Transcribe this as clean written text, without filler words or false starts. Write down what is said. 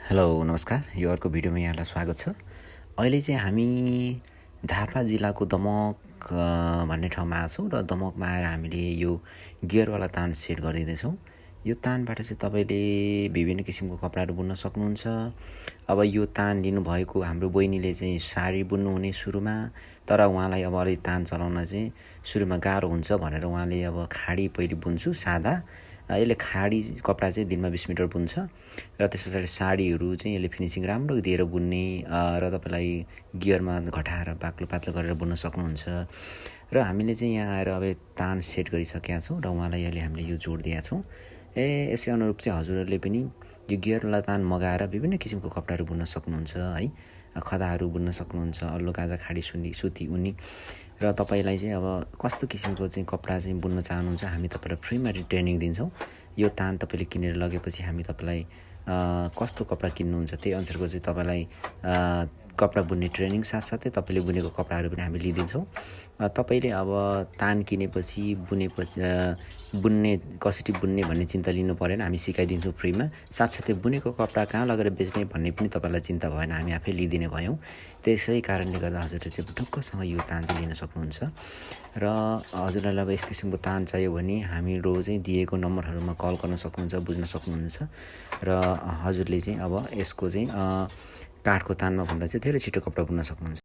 Hello नमस्कार, यो अर्को भिडियोमा यहाँलाई स्वागत छ। अहिले चाहिँ हामी झापा जिल्लाको दमक भन्ने ठाउँमा आएको छौँ र दमकमा आएर हामीले यो गियरवाला तान सेट गरिदिँदैछौँ। यो तानबाट चाहिँ तपाईँले विभिन्न किसिमको कपडाहरू बुन्न सक्नुहुन्छ। अब यो तान लिनुभएको हाम्रो बहिनीले चाहिँ साडी बुन्नुहुने सुरुमा, तर उहाँलाई अब अलिक तान चलाउन चाहिँ सुरुमा गाह्रो हुन्छ भनेर उहाँले अब खाडी पहिले बुन्छु सादा, यसले खाडी कपडा चाहिँ दिनमा 20 मिटर बुन्छ र त्यस पछाडि साडीहरू चाहिँ यसले फिनिसिङ राम्रो दिएर बुन्ने र तपाईँलाई गियरमा घटाएर बाक्लो पातलो गरेर बुन्न सक्नुहुन्छ। र हामीले चाहिँ यहाँ आएर अब तान सेट गरिसकेका छौँ र उहाँलाई अहिले हामीले यो जोड दिएका छौँ। यसै अनुरूप चाहिँ हजुरहरूले पनि यो गियरवाला तान मगाएर विभिन्न किसिमको कपडाहरू बुन्न सक्नुहुन्छ है। खदाहरू बुन्न सक्नुहुन्छ, अल्लो गाजा खाडी सुती उनी। र तपाईँलाई चाहिँ अब कस्तो किसिमको चाहिँ कपडा चाहिँ बुन्न चाहनुहुन्छ हामी तपाईँलाई फ्रीमा ट्रेनिङ दिन्छौँ। यो तान तपाईँले किनेर लगेपछि हामी तपाईँलाई कस्तो कपडा किन्नुहुन्छ त्यही अनुसारको चाहिँ तपाईँलाई कपडा बुन्ने ट्रेनिङ साथसाथै तपाईँले बुनेको कपडाहरू पनि हामी लिइदिन्छौँ। तपाईँले अब तान किनेपछि बुन्ने कसरी बुन्ने भन्ने चिन्ता लिनु परेन, हामी सिकाइदिन्छौँ फ्रीमा। साथसाथै बुनेको कपडा कहाँ लगेर बेच्ने भन्ने पनि तपाईँलाई चिन्ता भएन, हामी आफै लिइदिने भयौँ। त्यसै कारणले गर्दा हजुरले चाहिँ ढुक्कसँग यो तान चाहिँ लिन सक्नुहुन्छ। र हजुरलाई अब यस किसिमको तान चाहियो भने हामीहरू चाहिँ दिएको नम्बरहरूमा कल गर्न सक्नुहुन्छ, बुझ्न सक्नुहुन्छ। र हजुरले चाहिँ अब यसको चाहिँ काठको तानमा भन्दा चाहिँ धेरै छिटो कपडा बुन्न सक्नुहुन्छ।